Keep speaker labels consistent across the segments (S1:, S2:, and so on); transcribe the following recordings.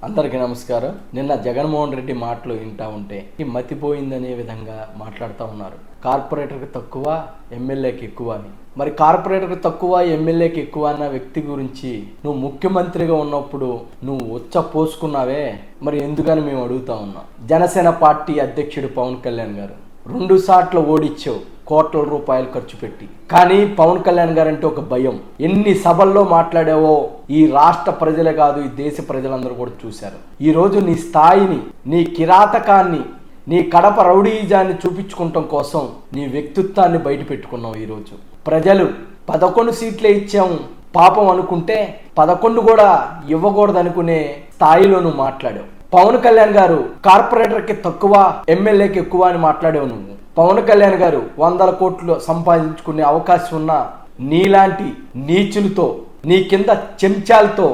S1: అందరికీ నమస్కారం. నిన్న జగన్మోహన్ రెడ్డి మాటలు వింటా ఉంటే మతిపోయిందనే విధంగా మాట్లాడుతూ ఉన్నారు. కార్పొరేటర్కి తక్కువ, ఎమ్మెల్యేకి ఎక్కువ అని. మరి కార్పొరేటర్కి తక్కువ, ఎమ్మెల్యేకి ఎక్కువ అన్న వ్యక్తి గురించి నువ్వు ముఖ్యమంత్రిగా ఉన్నప్పుడు నువ్వు ఉచ్చ పోసుకున్నావే, మరి ఎందుకని మేము అడుగుతా ఉన్నాం. జనసేన పార్టీ అధ్యక్షుడు పవన్ కళ్యాణ్ గారు 2 సార్లు ఓడిచ్చావు, కోట్ల రూపాయలు ఖర్చు పెట్టి. కానీ పవన్ కళ్యాణ్ గారు అంటే ఒక భయం. ఎన్ని సభల్లో మాట్లాడావో ఈ రాష్ట్ర ప్రజలే కాదు, ఈ దేశ ప్రజలందరూ కూడా చూశారు. ఈరోజు నీ స్థాయిని, నీ కిరాతకాన్ని, నీ కడప రౌడీజాన్ని చూపించుకోవటం కోసం నీ వ్యక్తిత్వాన్ని బయట పెట్టుకున్నావు. ఈరోజు ప్రజలు 11 సీట్లే ఇచ్చాము పాపం అనుకుంటే 11 కూడా ఇవ్వకూడదు అనుకునే స్థాయిలో నువ్వు మాట్లాడావు. పవన్ కళ్యాణ్ గారు కార్పొరేటర్కి తక్కువ, ఎమ్మెల్యేకి ఎక్కువ అని మాట్లాడావు నువ్వు. పవన్ కళ్యాణ్ గారు 100 కోట్లు సంపాదించుకునే అవకాశం ఉన్న నీలాంటి నీచులతో, నీ కింద చెంచాలతో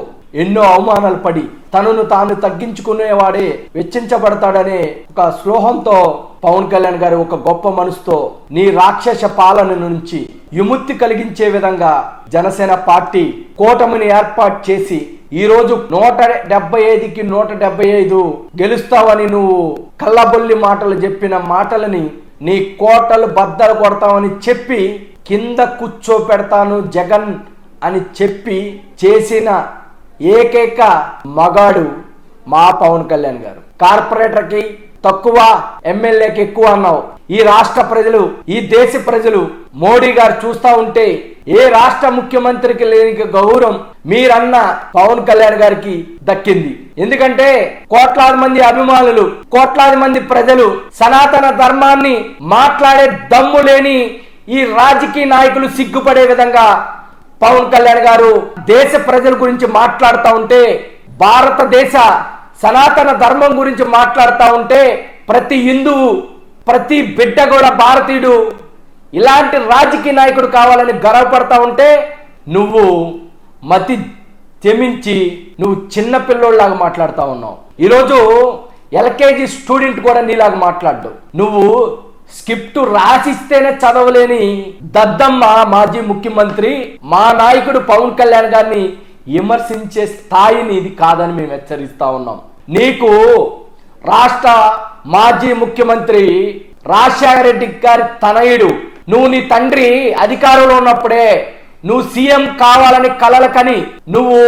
S1: ఎన్నో అవమానాలు పడి తనను తాను తగ్గించుకునేవాడే వెచ్చించబడతాడనే ఒక స్లోహంతో పవన్ కళ్యాణ్ గారు ఒక గొప్ప మనసుతో నీ రాక్షస పాలన నుంచి విముక్తి కలిగించే విధంగా జనసేన పార్టీ కూటమిని ఏర్పాటు చేసి ఈరోజు 175కి 175 గెలుస్తావని నువ్వు కళ్ళబొల్లి మాటలు చెప్పిన మాటలని నీ కోటలు బద్దలు కొడతామని చెప్పి కింద కూర్చోపెడతాను జగన్ అని చెప్పి చేసిన ఏకైక మగాడు మా పవన్ కళ్యాణ్ గారు. కార్పొరేటర్కి తక్కువ, ఎమ్మెల్యేకి ఎక్కువ అన్నావు. ఈ రాష్ట్ర ప్రజలు, ఈ దేశ ప్రజలు మోడీ గారు చూస్తా ఉంటే ఏ రాష్ట్ర ముఖ్యమంత్రికి లేని గౌరవం మీరన్న పవన్ కళ్యాణ్ గారికి దక్కింది. ఎందుకంటే కోట్లాది మంది అభిమానులు, కోట్లాది మంది ప్రజలు సనాతన ధర్మాన్ని మాట్లాడే దమ్ము లేని ఈ రాజకీయ నాయకులు సిగ్గుపడే విధంగా పవన్ కళ్యాణ్ గారు దేశ ప్రజల గురించి మాట్లాడుతూ ఉంటే, భారతదేశ సనాతన ధర్మం గురించి మాట్లాడుతూ ఉంటే ప్రతి హిందువు, ప్రతి బిడ్డ కూడా భారతీయుడు ఇలాంటి రాజకీయ నాయకుడు కావాలని గర్వపడతా ఉంటే నువ్వు మతి తెమించి నువ్వు చిన్న పిల్లోళ్ళలాగా మాట్లాడుతూ ఉన్నావు. ఈరోజు ఎల్కేజీ స్టూడెంట్ కూడా నీలాగా మాట్లాడ్డు. నువ్వు స్క్రిప్ట్ రాసిస్తేనే చదవలేని దద్దమ్మ మాజీ ముఖ్యమంత్రి మా నాయకుడు పవన్ కళ్యాణ్ గారిని విమర్శించే స్థాయిని ఇది కాదని మేము హెచ్చరిస్తా ఉన్నాం. నీకు రాష్ట్ర మాజీ ముఖ్యమంత్రి రాజశేఖర రెడ్డి గారి తనయుడు, నువ్వు నీ తండ్రి అధికారంలో ఉన్నప్పుడే నువ్వు సీఎం కావాలని కలలకని నువ్వు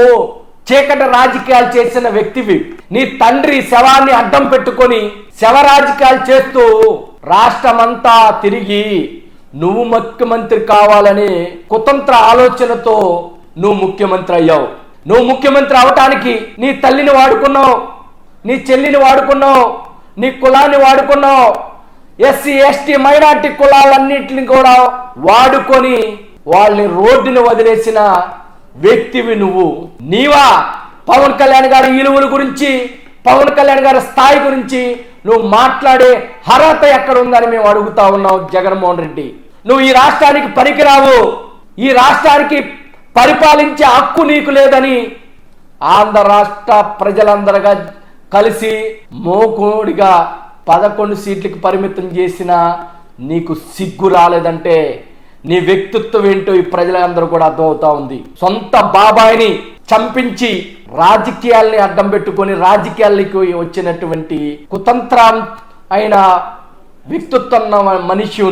S1: చీకటి రాజకీయాలు చేసిన వ్యక్తివి. నీ తండ్రి శవాన్ని అడ్డం పెట్టుకొని శవ రాజకీయాలు చేస్తూ రాష్ట్రమంతా తిరిగి నువ్వు ముఖ్యమంత్రి కావాలని కుతంత్ర ఆలోచనతో నువ్వు ముఖ్యమంత్రి అయ్యావు. నువ్వు ముఖ్యమంత్రి అవటానికి నీ తల్లిని వాడుకున్నావు, నీ చెల్లిని వాడుకున్నావు, నీ కులాన్ని వాడుకున్నావు, ఎస్సీ ఎస్టీ మైనార్టీ కులాలన్నింటిని కూడా వాడుకొని వాళ్ళని రోడ్డుని వదిలేసిన వ్యక్తివి నువ్వు. నీవా పవన్ కళ్యాణ్ గారి విలువల గురించి, పవన్ కళ్యాణ్ గారి స్థాయి గురించి నువ్వు మాట్లాడే అర్హత ఎక్కడ ఉందని మేము అడుగుతా ఉన్నాం. జగన్మోహన్ రెడ్డి, నువ్వు ఈ రాష్ట్రానికి పనికిరావు, ఈ రాష్ట్రానికి పరిపాలించే హక్కు నీకు లేదని ఆంధ్ర రాష్ట్ర ప్రజలందరుగా కలిసి మోకోడిగా 11 సీట్లకు పరిమితం చేసిన నీకు సిగ్గు రాలేదంటే నీ వ్యక్తిత్వం ఏంటో ఈ ప్రజలందరూ కూడా అర్థమవుతా ఉంది. సొంత బాబాయిని చంపించి రాజకీయాల్ని అడ్డం పెట్టుకొని రాజకీయాలకి వచ్చినటువంటి కుతంత్రం అయిన వ్యక్తిత్వం మనిషి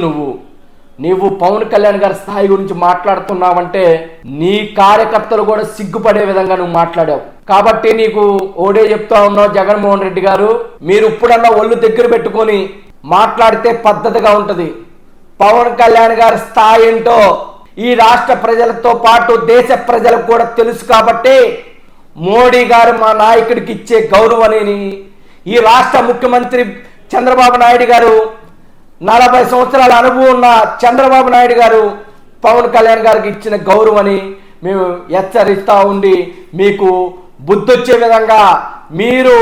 S1: నీవు పవన్ కళ్యాణ్ గారి స్థాయి గురించి మాట్లాడుతున్నావంటే నీ కార్యకర్తలు కూడా సిగ్గుపడే విధంగా నువ్వు మాట్లాడావు. కాబట్టి నీకు ఓడే చెప్తా ఉన్నావు, జగన్మోహన్ రెడ్డి గారు మీరు ఇప్పుడన్నా ఒళ్ళు దగ్గర పెట్టుకొని మాట్లాడితే పద్ధతిగా ఉంటది. పవన్ కళ్యాణ్ గారి స్థాయి ఏంటో ఈ రాష్ట్ర ప్రజలతో పాటు దేశ ప్రజలకు కూడా తెలుసు. కాబట్టి మోడీ గారు మా నాయకుడికి ఇచ్చే గౌరవాన్ని ఈ రాష్ట్ర ముఖ్యమంత్రి చంద్రబాబు నాయుడు గారు, 40 సంవత్సరాల అనుభవం ఉన్న చంద్రబాబు నాయుడు గారు పవన్ కళ్యాణ్ గారికి ఇచ్చిన గౌరవాన్ని మేము హెచ్చరిస్తూ ఉండి మీకు బుద్ధొచ్చే విధంగా మీరు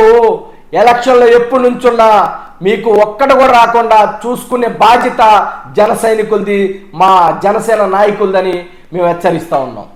S1: ఎలక్షన్లో ఎప్పుడు నుంచున్నా మీకు ఒక్కడు కూడా రాకుండా చూసుకునే బాధ్యత జన సైనికులది, మా జనసేన నాయకులదని మేము హెచ్చరిస్తూ ఉన్నాం.